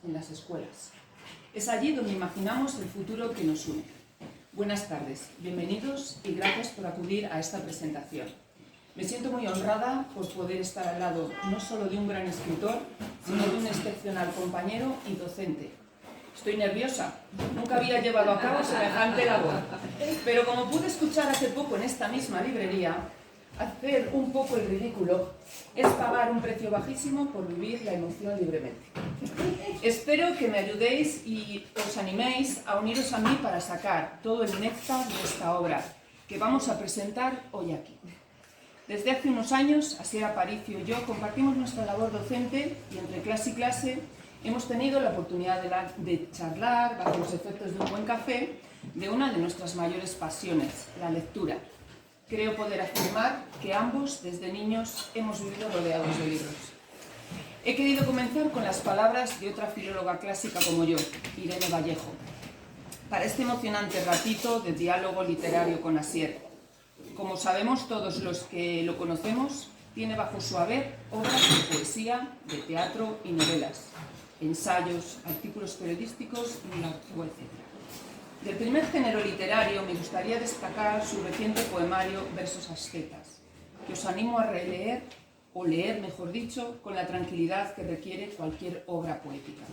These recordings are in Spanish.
en las escuelas. Es allí donde imaginamos el futuro que nos une. Buenas tardes, bienvenidos y gracias por acudir a esta presentación. Me siento muy honrada por poder estar al lado no solo de un gran escritor, sino de un excepcional compañero y docente. Estoy nerviosa, nunca había llevado a cabo semejante labor, pero como pude escuchar hace poco en esta misma librería, hacer un poco el ridículo es pagar un precio bajísimo por vivir la emoción libremente. Espero que me ayudéis y os animéis a uniros a mí para sacar todo el néctar de esta obra que vamos a presentar hoy aquí. Desde hace unos años, Asier Aparicio y yo compartimos nuestra labor docente y entre clase y clase hemos tenido la oportunidad de charlar, bajo los efectos de un buen café, de una de nuestras mayores pasiones, la lectura. Creo poder afirmar que ambos, desde niños, hemos vivido rodeados de libros. He querido comenzar con las palabras de otra filóloga clásica como yo, Irene Vallejo, para este emocionante ratito de diálogo literario con Asier. Como sabemos todos los que lo conocemos, tiene bajo su haber obras de poesía, de teatro y novelas, ensayos, artículos periodísticos y etc. Del primer género literario me gustaría destacar su reciente poemario Versos ascetas, que os animo a releer, o leer mejor dicho, con la tranquilidad que requiere cualquier obra poética.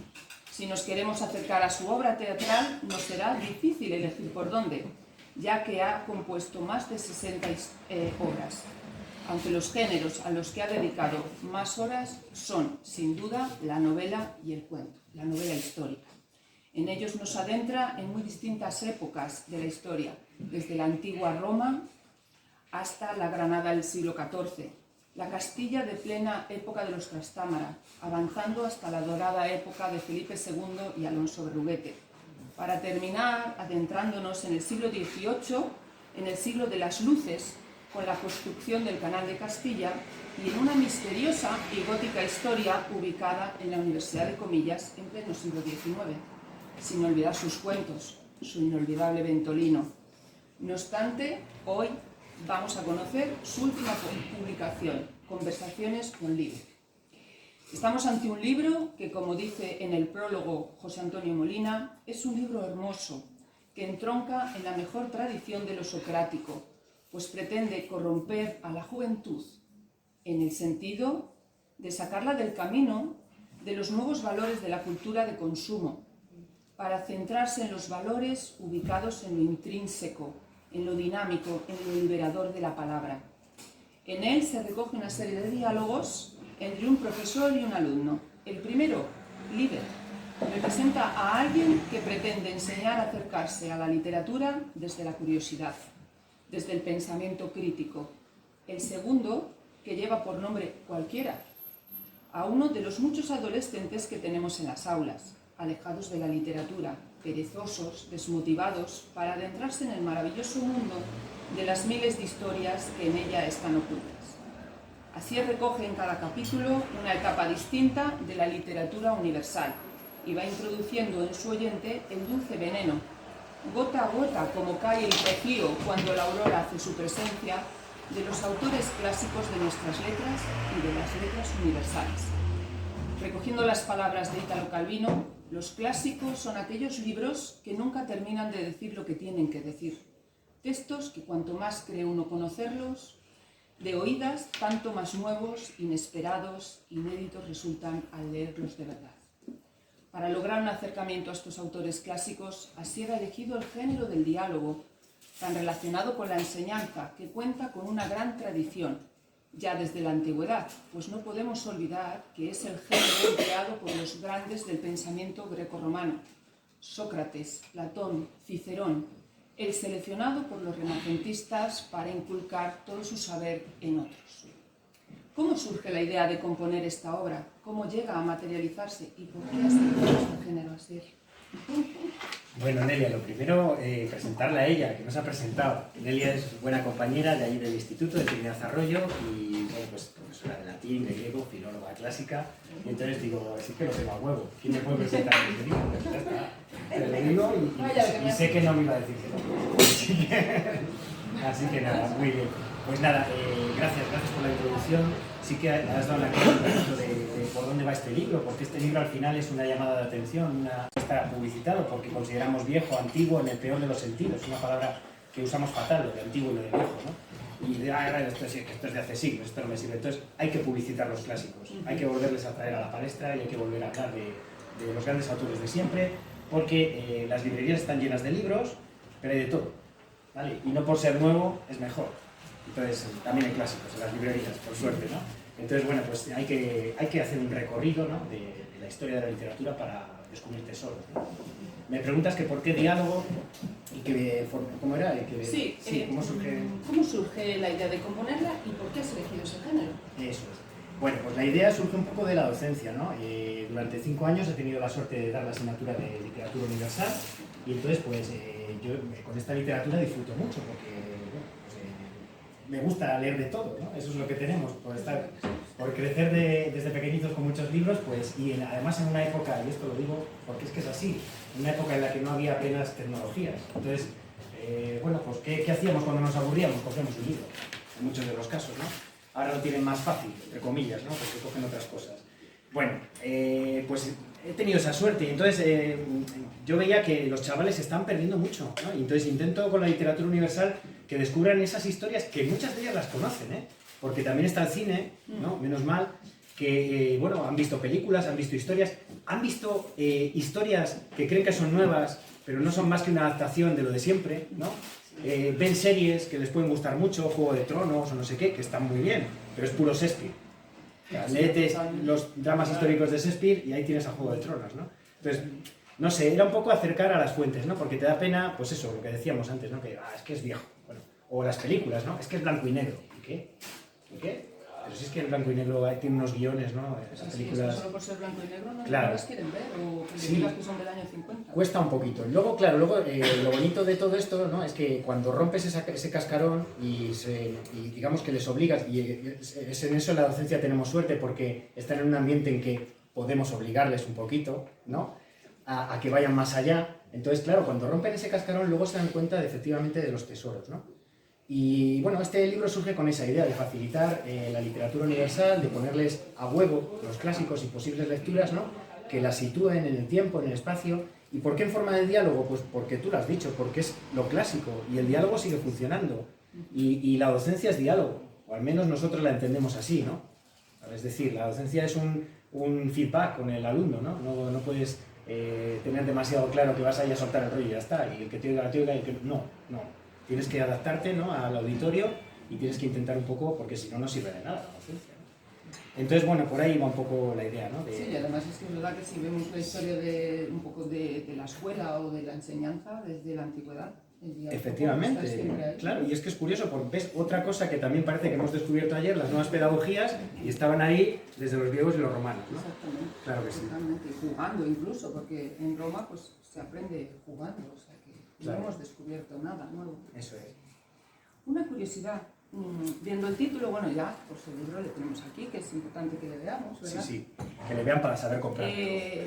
Si nos queremos acercar a su obra teatral, nos será difícil elegir por dónde, ya que ha compuesto más de 60 obras, aunque los géneros a los que ha dedicado más horas son, sin duda, la novela y el cuento, la novela histórica. En ellos nos adentra en muy distintas épocas de la historia, desde la antigua Roma hasta la Granada del siglo XIV, la Castilla de plena época de los Trastámara, avanzando hasta la dorada época de Felipe II y Alonso Berruguete, para terminar adentrándonos en el siglo XVIII, en el siglo de las luces, con la construcción del Canal de Castilla y en una misteriosa y gótica historia ubicada en la Universidad de Comillas en pleno siglo XIX. Sin olvidar sus cuentos, su inolvidable Ventolino. No obstante, hoy vamos a conocer su última publicación, Conversaciones con Libro. Estamos ante un libro que, como dice en el prólogo José Antonio Molina, es un libro hermoso, que entronca en la mejor tradición de lo socrático, pues pretende corromper a la juventud, en el sentido de sacarla del camino de los nuevos valores de la cultura de consumo, para centrarse en los valores ubicados en lo intrínseco, en lo dinámico, en lo liberador de la palabra. En él se recoge una serie de diálogos entre un profesor y un alumno. El primero, Liber, representa a alguien que pretende enseñar a acercarse a la literatura desde la curiosidad, desde el pensamiento crítico. El segundo, que lleva por nombre Cualquiera, a uno de los muchos adolescentes que tenemos en las aulas, alejados de la literatura, perezosos, desmotivados, para adentrarse en el maravilloso mundo de las miles de historias que en ella están ocultas. Así recoge en cada capítulo una etapa distinta de la literatura universal y va introduciendo en su oyente el dulce veneno, gota a gota como cae el rocío cuando la aurora hace su presencia, de los autores clásicos de nuestras letras y de las letras universales. Recogiendo las palabras de Italo Calvino, los clásicos son aquellos libros que nunca terminan de decir lo que tienen que decir. Textos que cuanto más cree uno conocerlos, de oídas, tanto más nuevos, inesperados, inéditos resultan al leerlos de verdad. Para lograr un acercamiento a estos autores clásicos, Asier ha elegido el género del diálogo, tan relacionado con la enseñanza, que cuenta con una gran tradición, ya desde la antigüedad, pues no podemos olvidar que es el género empleado por los grandes del pensamiento grecorromano, Sócrates, Platón, Cicerón, el seleccionado por los renacentistas para inculcar todo su saber en otros. ¿Cómo surge la idea de componer esta obra? ¿Cómo llega a materializarse? ¿Y por qué has elegido este género, Asier? Bueno, Nelia, lo primero, presentarla a ella, que nos ha presentado. Nelia es buena compañera de allí del Instituto de Trinidad Arroyo y bueno, pues, profesora de latín, de griego, filóloga clásica. Y entonces digo, sí que lo tengo a huevo. ¿Quién me puede presentar este libro? Pues ya está. Te lo digo y sé que no me iba a decir que no. Así que nada, muy bien. Pues nada, gracias por la introducción. sí que has dado la clave un poquito de por dónde va este libro, porque este libro al final es una llamada de atención, está publicitado porque consideramos viejo, antiguo, en el peor de los sentidos, una palabra que usamos fatal, lo de antiguo y lo de viejo, ¿no? Y esto es de hace siglos, esto no me sirve. Entonces hay que publicitar los clásicos, hay que volverles a traer a la palestra y hay que volver a hablar de los grandes autores de siempre, porque las librerías están llenas de libros, pero hay de todo, ¿vale? Y no por ser nuevo es mejor. Entonces también hay clásicos en las librerías, por suerte, ¿no? Entonces, bueno, pues hay que hacer un recorrido, ¿no?, de la historia de la literatura para descubrir tesoros, ¿no? Me preguntas que por qué diálogo y que, cómo era. ¿Cómo surge la idea de componerla y por qué has elegido ese género? Eso es. Bueno, pues la idea surge un poco de la docencia, ¿no? Durante 5 años he tenido la suerte de dar la asignatura de literatura universal y entonces pues yo con esta literatura disfruto mucho porque me gusta leer de todo, ¿no? Eso es lo que tenemos, por crecer desde pequeñitos con muchos libros, pues, y además en una época, y esto lo digo porque es que es así, en una época en la que no había apenas tecnologías. Entonces, bueno, pues ¿qué hacíamos cuando nos aburríamos? Cogíamos un libro, en muchos de los casos, ¿no? Ahora lo tienen más fácil, entre comillas, ¿no? Porque cogen otras cosas. Bueno, pues he tenido esa suerte y entonces yo veía que los chavales se están perdiendo mucho, ¿no? Y entonces intento con la literatura universal que descubran esas historias que muchas de ellas las conocen, ¿eh? Porque también está el cine, ¿no? Menos mal, que bueno, han visto películas, han visto historias, han visto historias que creen que son nuevas, pero no son más que una adaptación de lo de siempre, ¿no? Ven series que les pueden gustar mucho, Juego de Tronos o no sé qué, que están muy bien, pero es puro Shakespeare. Léete los dramas históricos de Shakespeare y ahí tienes a Juego de Tronos, ¿no? Entonces, no sé, era un poco acercar a las fuentes, ¿no? Porque te da pena, pues eso, lo que decíamos antes, ¿no? Que es que es viejo. Bueno, o las películas, ¿no? Es que es blanco y negro. ¿Y qué? ¿Y qué? Pero si es que el blanco y negro tiene unos guiones, ¿no? Esas películas... Es que solo por ser blanco y negro no, claro, no las quieren ver, o películas que son del año 50. Cuesta un poquito. Luego, claro, lo bonito de todo esto, ¿no? Es que cuando rompes ese cascarón y digamos que les obligas, y es en eso en la docencia tenemos suerte porque están en un ambiente en que podemos obligarles un poquito, ¿no? A que vayan más allá. Entonces, claro, cuando rompen ese cascarón luego se dan cuenta efectivamente de los tesoros, ¿no? Y bueno, este libro surge con esa idea de facilitar la literatura universal, de ponerles a huevo los clásicos y posibles lecturas, ¿no? Que las sitúen en el tiempo, en el espacio. ¿Y por qué en forma de diálogo? Pues porque tú lo has dicho, porque es lo clásico y el diálogo sigue funcionando. Y la docencia es diálogo, o al menos nosotros la entendemos así, ¿no? Es decir, la docencia es un feedback con el alumno, ¿no? No puedes tener demasiado claro que vas a ir a soltar el rollo y ya está, y el que te oiga, y el que no. Tienes que adaptarte, ¿no?, al auditorio y tienes que intentar un poco, porque si no, no sirve de nada la docencia, ¿no? Entonces, bueno, por ahí va un poco la idea, ¿no? Sí, y además es que es verdad que si vemos la historia un poco de la escuela o de la enseñanza desde la antigüedad, efectivamente, claro, y es que es curioso porque ves otra cosa que también parece que hemos descubierto ayer, las nuevas pedagogías, y estaban ahí desde los griegos y los romanos, ¿no? Exactamente. Claro que sí. Exactamente, y jugando incluso, porque en Roma pues se aprende jugando, o sea que claro, no hemos descubierto nada nuevo. Eso es. Una curiosidad, viendo el título, bueno, ya por su libro le tenemos aquí, que es importante que le veamos, ¿verdad? Sí, que le vean para saber comprar. Sí.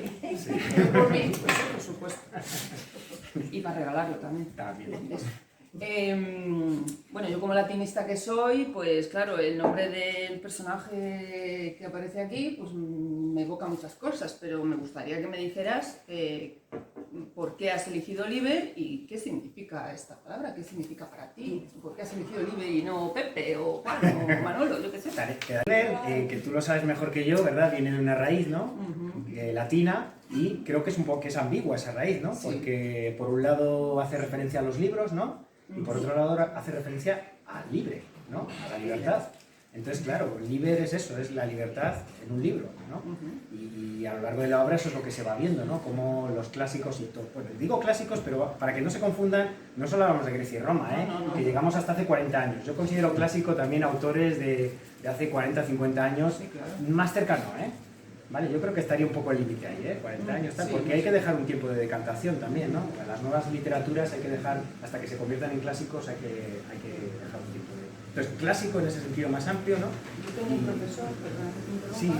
Por mí, pues sí, por supuesto. Y para regalarlo también. Bueno, yo como latinista que soy, pues claro, el nombre del personaje que aparece aquí, pues me evoca muchas cosas, pero me gustaría que me dijeras por qué has elegido Liber y qué significa esta palabra, qué significa para ti, por qué has elegido Liber y no Pepe o Juan o Manolo, yo qué sé. Liber, que tú lo sabes mejor que yo, ¿verdad? Viene de una raíz, ¿no? Latina, y creo que es un poco que es ambigua esa raíz, ¿no? Sí. Porque por un lado hace referencia a los libros, ¿no? Y por otro lado hace referencia al libre, ¿no? A la libertad. Entonces, claro, liber es eso, es la libertad en un libro, ¿no? Y a lo largo de la obra eso es lo que se va viendo, ¿no? Como los clásicos y todo. Bueno, digo clásicos, pero para que no se confundan, no solo hablamos de Grecia y Roma, ¿eh? Que llegamos hasta hace 40 años. Yo considero clásico también autores de hace 40, 50 años, sí, claro, más cercano, ¿eh? Vale, yo creo que estaría un poco el límite ahí, ¿eh? 40 años, tal, sí, porque hay que dejar un tiempo de decantación también, ¿no? Para las nuevas literaturas hay que dejar, hasta que se conviertan en clásicos, hay que dejar un tiempo de... Entonces, clásico en ese sentido más amplio, ¿no? Yo tengo un profesor, perdón que te interrumpa, sí,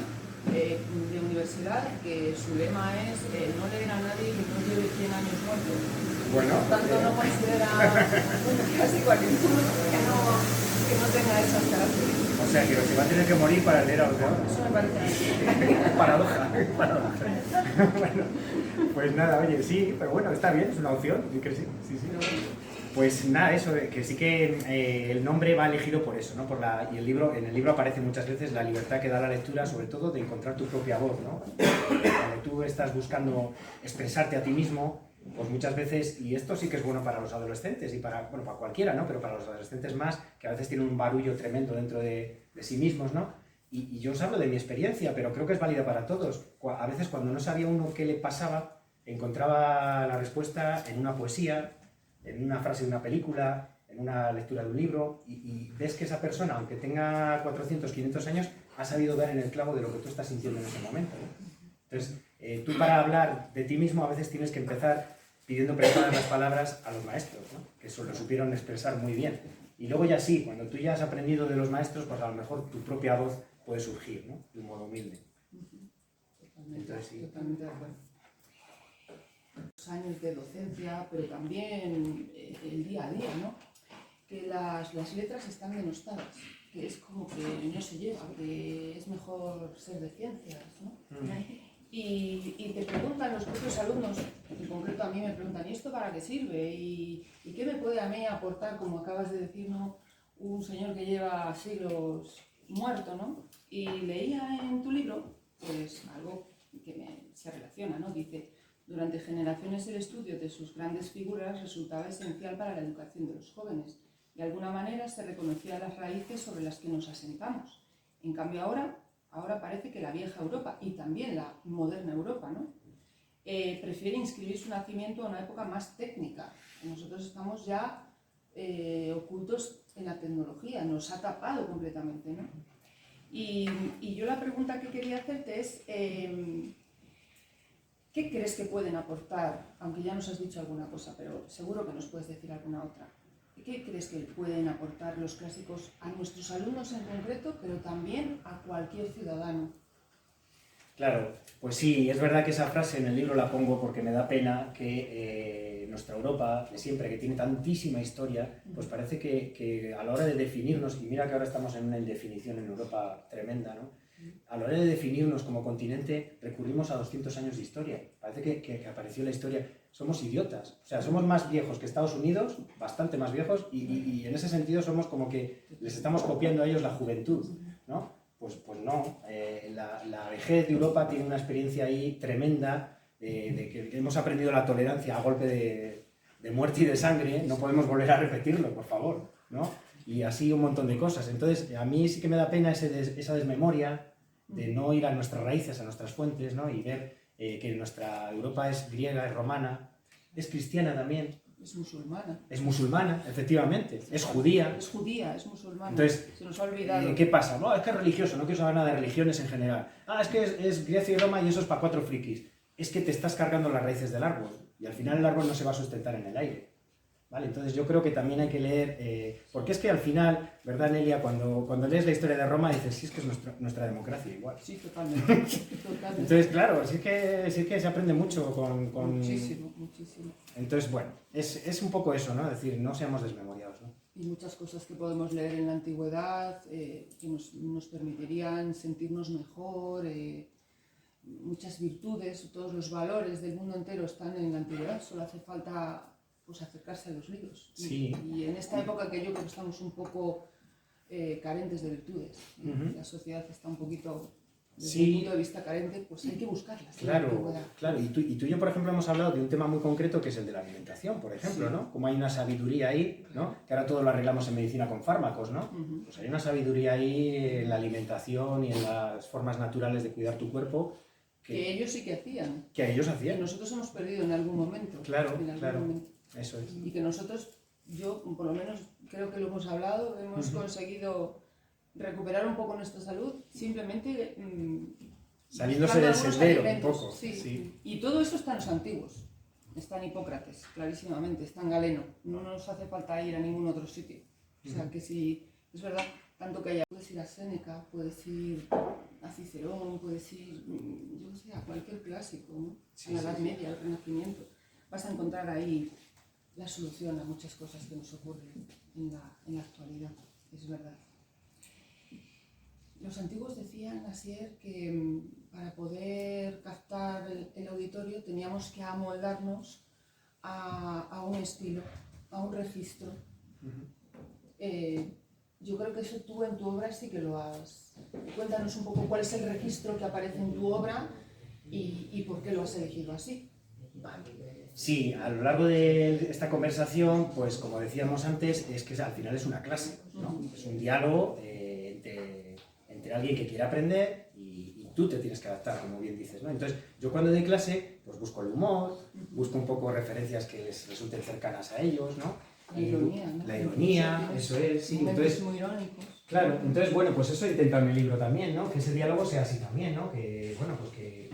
de universidad, que su lema es no leer a nadie que no lleve 100 años muerto. Bueno, por tanto, no considera un clásico a ninguno que no tenga esas características. O sea, que se va a tener que morir para leer a los de ahora. Eso me parece Paradoja, paradoja. Bueno, pues nada, oye, sí, pero bueno, está bien, es una opción. Sí. Pues nada, eso, que sí que el nombre va elegido por eso, ¿no? Y en el libro aparece muchas veces la libertad que da la lectura, sobre todo de encontrar tu propia voz, ¿no? Cuando tú estás buscando expresarte a ti mismo, pues muchas veces, y esto sí que es bueno para los adolescentes y para cualquiera, ¿no? Pero para los adolescentes más, que a veces tienen un barullo tremendo dentro de sí mismos, ¿no? Y yo os hablo de mi experiencia, pero creo que es válida para todos. A veces cuando no sabía uno qué le pasaba, encontraba la respuesta en una poesía, en una frase de una película, en una lectura de un libro, y ves que esa persona, aunque tenga 400, 500 años, ha sabido dar en el clavo de lo que tú estás sintiendo en ese momento, ¿no? Entonces, tú para hablar de ti mismo a veces tienes que empezar pidiendo prestadas las palabras a los maestros, ¿no? Que eso lo supieron expresar muy bien. Y luego ya sí, cuando tú ya has aprendido de los maestros, pues a lo mejor tu propia voz puede surgir, ¿no? De un modo humilde. Entonces, sí. Totalmente de acuerdo. Los años de docencia, pero también el día a día, ¿no? Que las letras están denostadas, que es como que no se lleva, que es mejor ser de ciencias, ¿no? Y te preguntan los propios alumnos, en concreto a mí me preguntan, ¿y esto para qué sirve? ¿Y qué me puede a mí aportar, como acabas de decir, ¿no? Un señor que lleva siglos muerto, ¿no? Y leía en tu libro, pues algo que se relaciona, ¿no? Dice, durante generaciones el estudio de sus grandes figuras resultaba esencial para la educación de los jóvenes. De alguna manera se reconocían las raíces sobre las que nos asentamos. En cambio ahora parece que la vieja Europa y también la moderna Europa, ¿no? Prefiere inscribir su nacimiento a una época más técnica. Nosotros estamos ya ocultos en la tecnología, nos ha tapado completamente, ¿no? Y yo la pregunta que quería hacerte es, ¿qué crees que pueden aportar? Aunque ya nos has dicho alguna cosa, pero seguro que nos puedes decir alguna otra. ¿Qué crees que pueden aportar los clásicos a nuestros alumnos en concreto, pero también a cualquier ciudadano? Claro, pues sí, es verdad que esa frase en el libro la pongo porque me da pena que nuestra Europa de siempre, que tiene tantísima historia, pues parece que a la hora de definirnos, y mira que ahora estamos en una indefinición en Europa tremenda, ¿no? A la hora de definirnos como continente recurrimos a 200 años de historia. Parece que apareció la historia. Somos idiotas, o sea, somos más viejos que Estados Unidos, bastante más viejos, y en ese sentido somos como que les estamos copiando a ellos la juventud, ¿no? Pues no, la vejez de Europa tiene una experiencia ahí tremenda, de que hemos aprendido la tolerancia a golpe de muerte y de sangre, no podemos volver a repetirlo, por favor, ¿no? Y así un montón de cosas. Entonces, a mí sí que me da pena esa desmemoria de no ir a nuestras raíces, a nuestras fuentes, ¿no? Y ver que nuestra Europa es griega, es romana, es cristiana también. Es musulmana. Es musulmana, efectivamente. Es judía. Es judía, es musulmana. Entonces, se nos ha olvidado. ¿Qué pasa? No, es que es religioso, no quiero saber nada de religiones en general. Ah, es que es Grecia y Roma y eso es para 4 frikis. Es que te estás cargando las raíces del árbol y al final el árbol no se va a sustentar en el aire. ¿Vale? Entonces yo creo que también hay que leer, porque es que al final, ¿verdad, Nelia? Cuando lees la historia de Roma dices, sí, es que es nuestra democracia igual. Sí, totalmente. Totalmente. Entonces, claro, sí que se aprende mucho con... Muchísimo, muchísimo. Entonces, bueno, es un poco eso, ¿no? Es decir, no seamos desmemoriados, ¿no? Y muchas cosas que podemos leer en la antigüedad que nos permitirían sentirnos mejor, muchas virtudes, todos los valores del mundo entero están en la antigüedad, solo hace falta pues acercarse a los libros. Sí. Y en esta época que yo creo que estamos un poco carentes de virtudes, la sociedad está un poquito, desde un punto de vista carente, pues hay que buscarlas. Claro, claro. Y tú y yo, por ejemplo, hemos hablado de un tema muy concreto que es el de la alimentación, por ejemplo, ¿no? Como hay una sabiduría ahí, ¿no? Que ahora todo lo arreglamos en medicina con fármacos, ¿no? Pues hay una sabiduría ahí en la alimentación y en las formas naturales de cuidar tu cuerpo. Que ellos sí que hacían. Que ellos hacían. Que nosotros hemos perdido en algún momento. Claro, en algún claro. momento. Eso es. Y que nosotros, yo por lo menos creo que lo hemos hablado, hemos conseguido recuperar un poco nuestra salud simplemente saliéndose del sendero un poco. Sí. Sí. Y todo eso está en los antiguos. Está en Hipócrates, clarísimamente, está en Galeno. No nos hace falta ir a ningún otro sitio. O sea que si es verdad, tanto que haya, puedes ir a Séneca, puedes ir a Cicerón, puedes ir, yo no sé, a cualquier clásico, ¿no? Sí, a la Edad Media, al Renacimiento. Vas a encontrar ahí la solución a muchas cosas que nos ocurren en la actualidad, es verdad. Los antiguos decían, Asier, que para poder captar el auditorio teníamos que amoldarnos a un estilo, a un registro. Yo creo que eso tú en tu obra sí que lo has... Cuéntanos un poco cuál es el registro que aparece en tu obra y por qué lo has elegido así. Sí, a lo largo de esta conversación, pues como decíamos antes, es que al final es una clase, ¿no? Es un diálogo entre alguien que quiere aprender y tú te tienes que adaptar, como bien dices, ¿no? Entonces, yo cuando doy clase, pues busco el humor, busco un poco referencias que les resulten cercanas a ellos, ¿no? La ironía, ¿no? La ironía, eso es, sí. Entonces, muy irónicos. claro, entonces, bueno, pues eso intento en mi libro también, ¿no? Que ese diálogo sea así también, ¿no? Que, bueno, pues que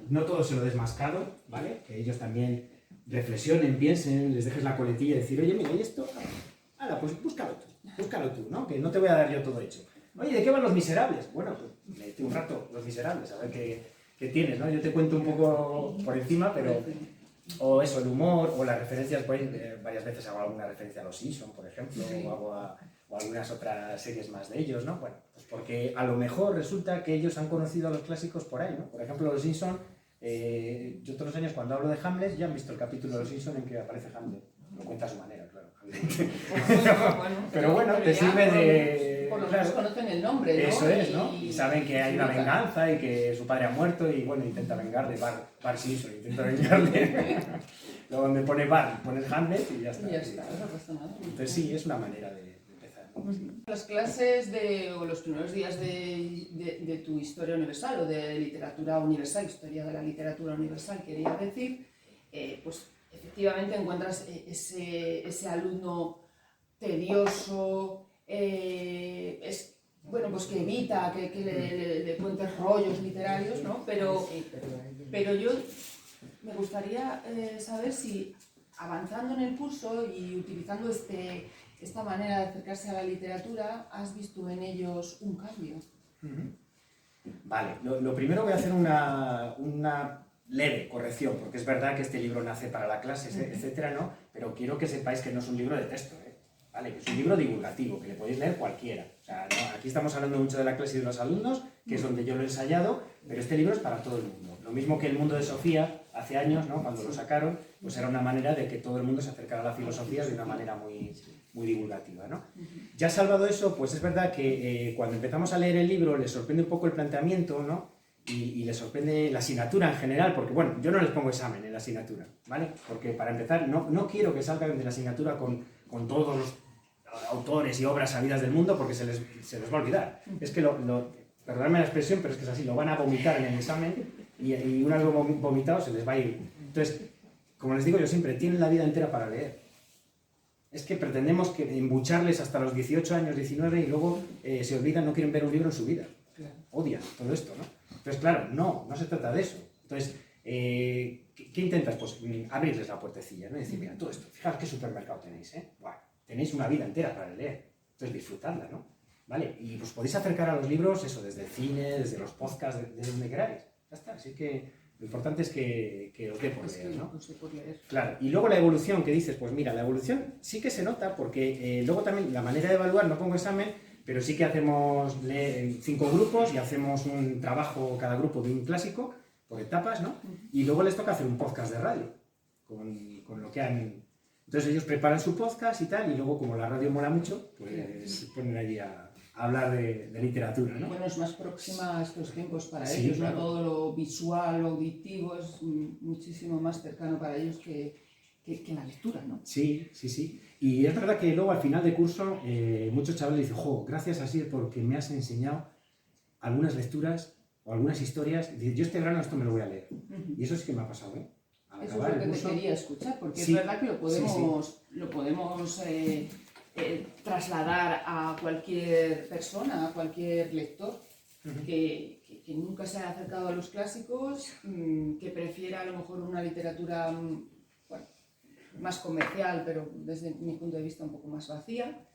no todo se lo des mascado, ¿vale? Que ellos también reflexionen, piensen, les dejes la coletilla y decir, oye, mira, ¿y esto? Hala, pues búscalo tú, ¿no? Que no te voy a dar yo todo hecho. Oye, ¿de qué van Los Miserables? Bueno, pues léete un rato Los Miserables, a ver qué tienes, ¿no? Yo te cuento un poco por encima, pero... O eso, el humor, o las referencias, pues, varias veces hago alguna referencia a Los Simpson, por ejemplo, sí. o algunas otras series más de ellos, ¿no? Bueno, pues porque a lo mejor resulta que ellos han conocido a los clásicos por ahí, ¿no? Por ejemplo, Los Simpson, yo todos los años cuando hablo de Hamlet ya han visto el capítulo de Los Simpson en que aparece Hamlet. Lo cuenta a su manera, claro. Pero bueno, te sirve de... Por lo menos conocen el nombre, ¿no? Eso es, ¿no? Y saben que hay una venganza y que su padre ha muerto y, bueno, intenta vengarle, Bart Simpson, intenta vengarle. Luego donde pone Bart, pones Hamlet y ya está. Y ya está, no pasa nada. Entonces sí, es una manera de empezar, ¿no? Las clases o los primeros días de tu historia universal o de literatura universal, historia de la literatura universal, quería decir, pues efectivamente encuentras ese alumno tedioso, bueno, pues que evita que le cuentes rollos literarios, ¿no? Pero yo me gustaría saber si avanzando en el curso y utilizando esta manera de acercarse a la literatura, ¿has visto en ellos un cambio? Vale, lo primero voy a hacer una leve corrección, porque es verdad que este libro nace para la clase, etcétera, ¿no? Pero quiero que sepáis que no es un libro de texto, ¿vale? Que es un libro divulgativo, que le podéis leer cualquiera. O sea, ¿no? Aquí estamos hablando mucho de la clase y de los alumnos, que es donde yo lo he ensayado, pero este libro es para todo el mundo. Lo mismo que El mundo de Sofía, hace años, ¿no? Cuando lo sacaron, pues era una manera de que todo el mundo se acercara a la filosofía de una manera muy divulgativa, ¿no? Ya salvado eso, pues es verdad que cuando empezamos a leer el libro les sorprende un poco el planteamiento, ¿no? Y les sorprende la asignatura en general, porque bueno, yo no les pongo examen en la asignatura, ¿vale? Porque para empezar, no quiero que salgan de la asignatura con todos los autores y obras sabidas del mundo, porque se les va a olvidar. Es que perdonadme la expresión, pero es que es así, lo van a vomitar en el examen y una vez vomitado se les va a ir. Entonces, como les digo yo siempre, tienen la vida entera para leer. Es que pretendemos que embucharles hasta los 18 años, 19 y luego se olvidan, no quieren ver un libro en su vida. Odian todo esto, ¿no? Entonces, claro, no se trata de eso. Entonces, ¿qué intentas? Pues abrirles la puertecilla, ¿no? Y decir, mira, todo esto, fijaos qué supermercado tenéis, ¿eh? Buah, tenéis una vida entera para leer. Entonces, disfrutadla, ¿no? ¿Vale? Y pues podéis acercar a los libros, eso, desde el cine, desde los podcasts, desde donde queráis. Ya está. Así que lo importante es que os dé por leer, ¿no? Claro. Y luego la evolución que dices, pues mira, la evolución sí que se nota porque luego también la manera de evaluar, no pongo examen, pero sí que hacemos 5 grupos y hacemos un trabajo cada grupo de un clásico por etapas, ¿no? Y luego les toca hacer un podcast de radio con lo que han... Entonces ellos preparan su podcast y tal, y luego como la radio mola mucho, pues se ponen allí a hablar de literatura, ¿no? Bueno, es más próxima a estos tiempos para sí, ellos, claro. ¿no? Todo lo visual, lo auditivo es muchísimo más cercano para ellos que la lectura, ¿no? Sí. Y es verdad que luego al final de curso muchos chavales dicen, jo, gracias Asier porque me has enseñado algunas lecturas o algunas historias. Yo este verano esto me lo voy a leer. Y eso sí que me ha pasado, ¿eh? Eso es lo que te quería escuchar, porque sí, es verdad que lo podemos trasladar a cualquier persona, a cualquier lector que nunca se haya acercado a los clásicos, que prefiera a lo mejor una literatura más comercial, pero desde mi punto de vista un poco más vacía,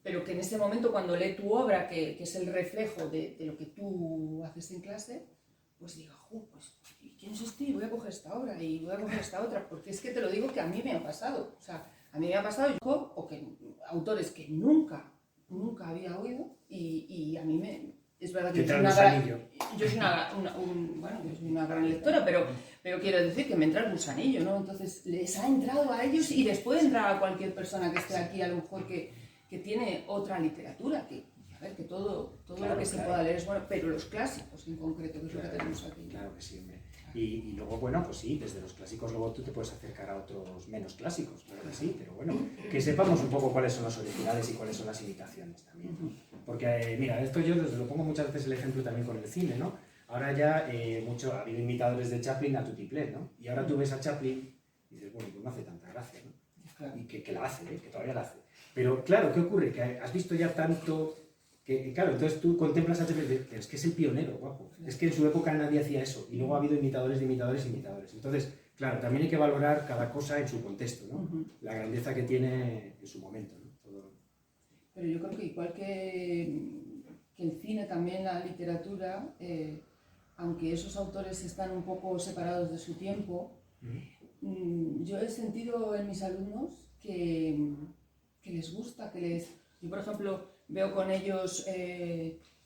pero que en ese momento cuando lee tu obra, que es el reflejo de lo que tú haces en clase, pues diga, pues ¿quién es este? Voy a coger esta obra y voy a coger esta otra, porque es que te lo digo que a mí me ha pasado. O sea, a mí me ha pasado autores que nunca había oído y a mí es verdad que ¿Qué tal gusanillo? yo soy una gran lectora, pero quiero decir que me entra el gusanillo, ¿no? Entonces les ha entrado a ellos y les puede entrar a cualquier persona que esté aquí, a lo mejor que tiene otra literatura, a ver, que todo Claro, lo que se claro. pueda leer es bueno, pero los clásicos en concreto, que es lo que tenemos aquí. Claro que sí, hombre. Y luego, bueno, pues sí, desde los clásicos luego tú te puedes acercar a otros menos clásicos, claro que sí, pero bueno, que sepamos un poco cuáles son los originales y cuáles son las imitaciones también. Porque, mira, esto yo lo pongo muchas veces el ejemplo también con el cine, ¿no? Ahora ya ha habido imitadores de Chaplin a tutiplén, ¿no? Y ahora tú ves a Chaplin y dices, bueno, pues no hace tanta gracia, ¿no? Claro. Y que la hace, que todavía la hace. Pero claro, ¿qué ocurre? Que has visto ya tanto... Claro, entonces tú contemplas a Chaplin, pero es que es el pionero, guapo. Es que en su época nadie hacía eso. Y luego ha habido imitadores de imitadores. Entonces, claro, también hay que valorar cada cosa en su contexto, ¿no? La grandeza que tiene en su momento, ¿no? Todo... Pero yo creo que igual que el cine, también la literatura, aunque esos autores están un poco separados de su tiempo, yo he sentido en mis alumnos que les gusta, Yo, por ejemplo, veo con ellos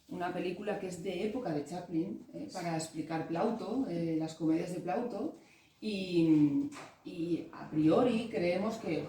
una película que es de época de Chaplin, para explicar Plauto, las comedias de Plauto, y a priori creemos que...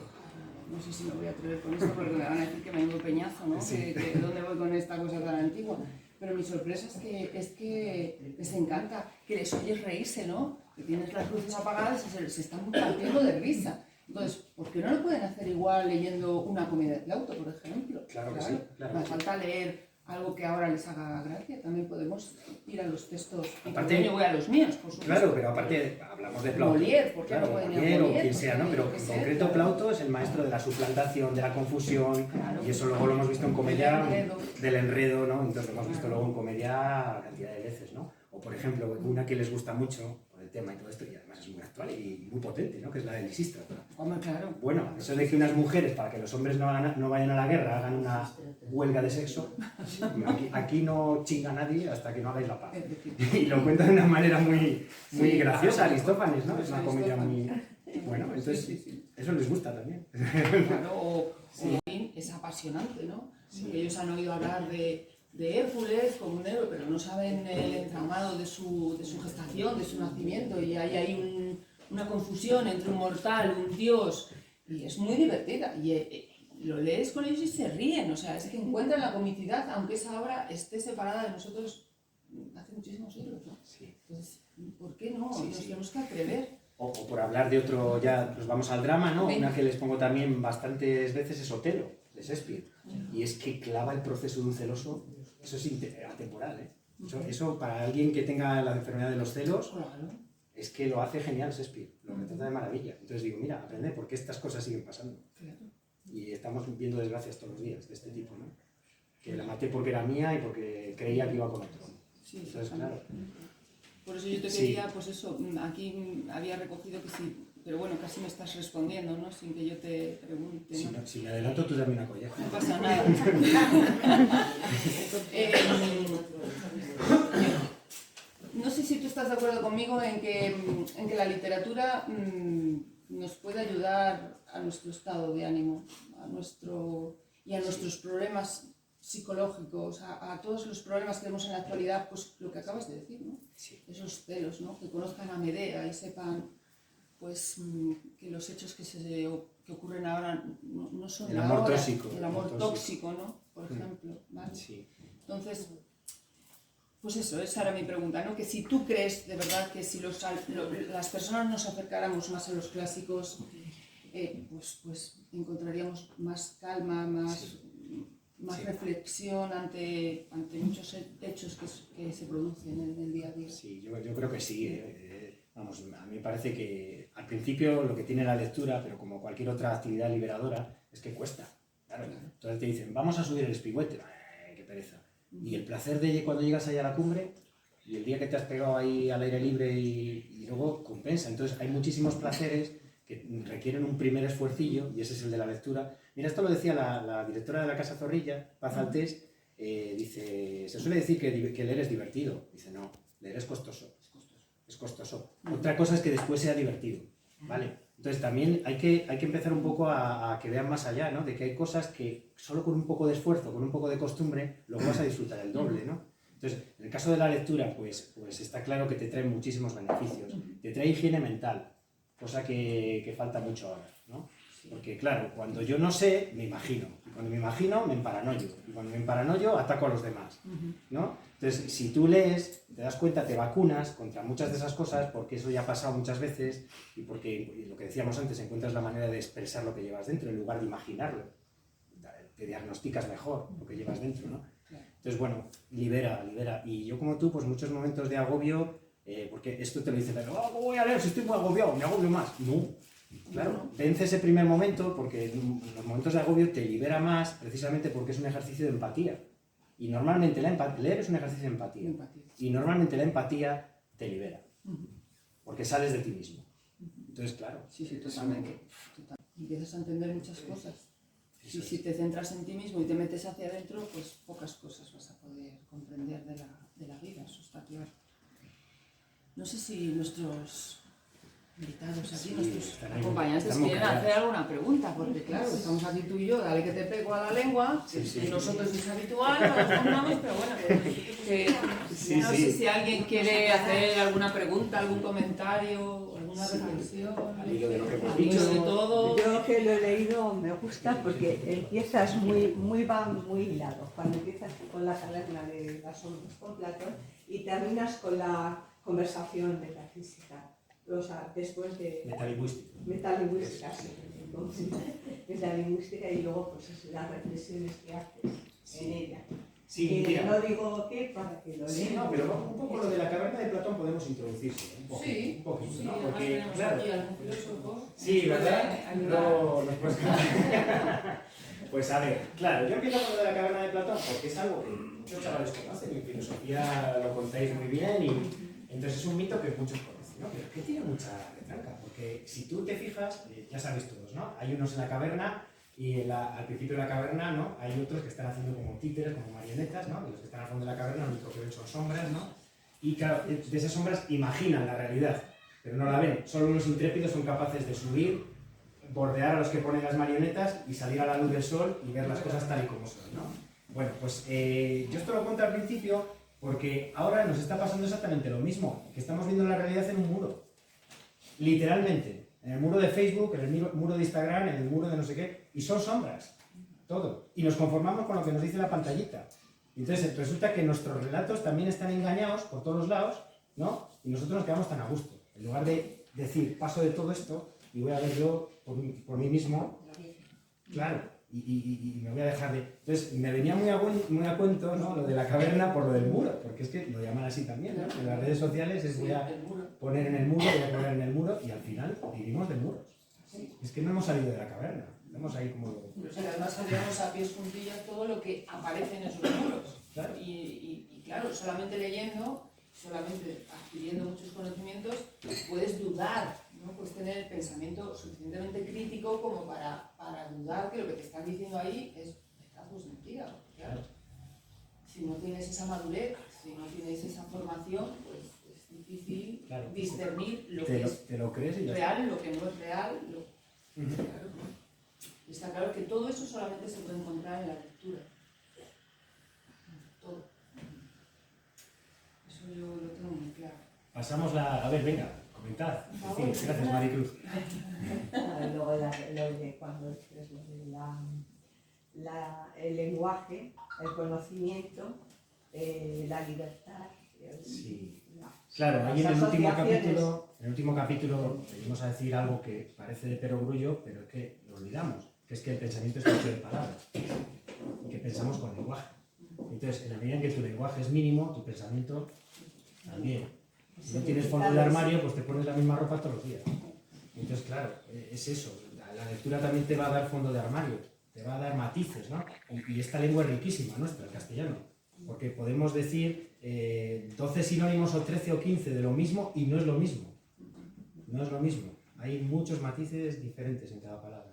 No sé si me voy a atrever con esto porque me van a decir que me hay un peñazo, ¿no? Sí. Que ¿dónde voy con esta cosa tan antigua? Pero mi sorpresa es que les encanta, que les oyes reírse, ¿no? Que tienes las luces apagadas y se están partiendo de risa. Entonces, ¿por qué no lo pueden hacer igual leyendo una comedia de Plauto, por ejemplo? Claro que sí, claro No que hace falta leer algo que ahora les haga gracia, también podemos ir a los textos. Aparte, yo voy a los míos, por supuesto. Claro, pero aparte hablamos de Plauto. Molière, ¿por qué claro, no pueden ir a Molière o Molière? quien sea, ¿no? Pero Porque en sé, concreto claro. Plauto es el maestro de la suplantación, de la confusión, Claro. y eso luego lo hemos visto en comedia Del enredo, ¿no? Entonces lo hemos visto luego en comedia cantidad de veces, ¿no? O por ejemplo, una que les gusta mucho por el tema y todo esto, y además es muy actual y muy potente, ¿no? Que es la de Lisístrata. Hombre, claro. Bueno, eso de que unas mujeres, para que los hombres no vayan a la guerra, hagan una huelga de sexo, aquí no chinga nadie hasta que no hagáis la paz. Y lo cuenta de una manera muy graciosa, claro. Aristófanes, ¿no? Es una comedia muy... Bueno, entonces eso les gusta también. Claro, o es apasionante, ¿no? Porque ellos han oído hablar de Hércules como un héroe, pero no saben el entramado de su gestación, de su nacimiento, y hay ahí una confusión entre un mortal, un dios, y es muy divertida. Y lo lees con ellos y se ríen, o sea, es que encuentran la comicidad, aunque esa obra esté separada de nosotros hace muchísimos siglos, ¿no? Sí. Entonces, ¿por qué no? Nos tenemos que atrever. O por hablar de otro, ya nos vamos al drama, ¿no? Una que les pongo también bastantes veces es Otelo, de Shakespeare. Y es que clava el proceso de un celoso, eso es atemporal, ¿eh? Eso para alguien que tenga la enfermedad de los celos, es que lo hace genial Shakespeare, lo retrata de maravilla. Entonces digo, mira, aprende porque estas cosas siguen pasando. Y estamos viendo desgracias todos los días de este tipo, ¿no? Que la maté porque era mía y porque creía que iba con otro. Sí, entonces, claro. Por eso yo te quería, pues eso, aquí había recogido que sí, pero bueno, casi me estás respondiendo, ¿no? Sin que yo te pregunte, ¿no? Si me adelanto, tú dame una colleja. No pasa nada. No sé si tú estás de acuerdo conmigo en que la literatura nos puede ayudar a nuestro estado de ánimo, y a nuestros problemas psicológicos, a todos los problemas que vemos en la actualidad, pues lo que acabas de decir, ¿no? Sí. Esos celos, ¿no? Que conozcan a Medea y sepan, pues, que los hechos que ocurren ahora no son el amor ahora, tóxico. el amor tóxico, ¿no? Por ejemplo, ¿vale? Sí. Entonces, pues eso, esa era mi pregunta, ¿no? Que si tú crees de verdad que si las personas nos acercáramos más a los clásicos, pues encontraríamos más calma, más reflexión ante muchos hechos que se producen en el día a día. Sí, yo creo que sí. Vamos, a mí me parece que al principio lo que tiene la lectura, pero como cualquier otra actividad liberadora, es que cuesta. Claro. Entonces te dicen, vamos a subir el espigüete. ¡Qué pereza! Y el placer de cuando llegas ahí a la cumbre y el día que te has pegado ahí al aire libre y luego compensa. Entonces hay muchísimos placeres que requieren un primer esfuercillo y ese es el de la lectura. Mira, esto lo decía la directora de la Casa Zorrilla, Paz Altés, dice, se suele decir que leer es divertido. Dice, no, leer es costoso. Es costoso. Otra cosa es que después sea divertido, ¿vale? Entonces también hay que empezar un poco a que vean más allá, ¿no? De que hay cosas que solo con un poco de esfuerzo, con un poco de costumbre, luego vas a disfrutar el doble, ¿no? Entonces, en el caso de la lectura, pues está claro que te trae muchísimos beneficios. Te trae higiene mental, cosa que falta mucho ahora, ¿no? Porque, claro, cuando yo no sé, me imagino. Y cuando me imagino, me emparanoyo. Y cuando me emparanoyo, ataco a los demás, ¿no? Entonces, si tú lees, te das cuenta, te vacunas contra muchas de esas cosas, porque eso ya ha pasado muchas veces, y porque, lo que decíamos antes, encuentras la manera de expresar lo que llevas dentro, en lugar de imaginarlo. Te diagnosticas mejor lo que llevas dentro, ¿no? Entonces, bueno, libera. Y yo como tú, pues muchos momentos de agobio, porque esto te lo dice, ¿cómo voy a leer si estoy muy agobiado? Me agobio más. No, claro, vence ese primer momento, porque en los momentos de agobio te libera más, precisamente porque es un ejercicio de empatía. Y normalmente leer es un ejercicio de empatía. Y normalmente la empatía te libera, porque sales de ti mismo. Entonces, claro. Sí, totalmente. Empiezas a entender muchas cosas. Y si te centras en ti mismo y te metes hacia adentro, pues pocas cosas vas a poder comprender de la vida, eso está claro. No sé si nuestros invitados aquí, nuestros acompañantes quieren hacer alguna pregunta, porque claro, estamos aquí tú y yo, dale que te pego a la lengua, nosotros es habitual, lo acostumbramos, pero bueno, no sé si alguien quiere hacer alguna pregunta, algún comentario, alguna reflexión, de todo. Yo que lo he leído me gusta porque empiezas va muy hilado, cuando empiezas con la caverna de las sombras con Platón y terminas con la conversación de la física. O sea, después de... Metalingüística, sí. Entonces, metalingüística y luego pues las reflexiones que haces en ella. Sí, mira. No digo qué para que lo lean. Sí, no, pero un poco lo de la caverna de Platón podemos introducirse, un poquito, ¿no? Porque, claro, sí, ¿verdad? No nos puedes Pues a ver, claro, yo empiezo con lo de la caverna de Platón porque es algo que muchos chavales conocen y en filosofía lo contáis muy bien y entonces es un mito que muchos conocen. ¿No? Pero que tiene mucha retranca, porque si tú te fijas, ya sabéis todos, ¿no? Hay unos en la caverna y al principio de la caverna, ¿no? Hay otros que están haciendo como títeres, como marionetas, ¿no? Y los que están al fondo de la caverna, lo único que ven son sombras, ¿no? Y claro, de esas sombras imaginan la realidad, pero no la ven. Solo unos intrépidos son capaces de subir, bordear a los que ponen las marionetas y salir a la luz del sol y ver las cosas tal y como son, ¿no? Bueno, pues yo esto lo cuento al principio porque ahora nos está pasando exactamente lo mismo, que estamos viendo la realidad en un muro. Literalmente, en el muro de Facebook, en el muro de Instagram, en el muro de no sé qué, y son sombras, todo. Y nos conformamos con lo que nos dice la pantallita. Entonces resulta que nuestros relatos también están engañados por todos los lados, ¿no? Y nosotros nos quedamos tan a gusto. En lugar de decir, paso de todo esto y voy a verlo por mí mismo, claro. Y me voy a dejar de... Entonces, me venía muy a cuento, ¿no? Lo de la caverna por lo del muro, porque es que lo llaman así también, ¿no? En las redes sociales es voy a poner en el muro, voy a poner en el muro, y al final vivimos de muros. Es que no hemos salido de la caverna, estamos ahí como... Pero sí, además salíamos a pies juntillas todo lo que aparece en esos muros. Claro. Y claro, solamente leyendo, solamente adquiriendo muchos conocimientos, puedes dudar, ¿no? Puedes tener el pensamiento suficientemente crítico como para dudar que lo que te están diciendo ahí es pues mentira. Claro. Si no tienes esa madurez, si no tienes esa formación, pues es difícil discernir lo que es real, lo que no es real. Claro. Está claro que todo eso solamente se puede encontrar en la lectura. Todo. Eso yo lo tengo muy claro. Pasamos la... A ver, venga, comentad. Gracias, Maricruz. Luego lo de cuando es lo de el lenguaje, el conocimiento, la libertad. Sí. Claro, ahí en el último capítulo venimos a decir algo que parece de perogrullo, pero es que lo olvidamos, que es que el pensamiento está hecho de palabras y que pensamos con lenguaje. Entonces, en la medida en que tu lenguaje es mínimo, tu pensamiento también. Si no tienes fondo de armario, pues te pones la misma ropa todos los días. Entonces, claro, es eso. La lectura también te va a dar fondo de armario, te va a dar matices, ¿no? Y esta lengua es riquísima, nuestra, el castellano. Porque podemos decir 12 sinónimos o 13 o 15 de lo mismo y no es lo mismo. No es lo mismo. Hay muchos matices diferentes en cada palabra.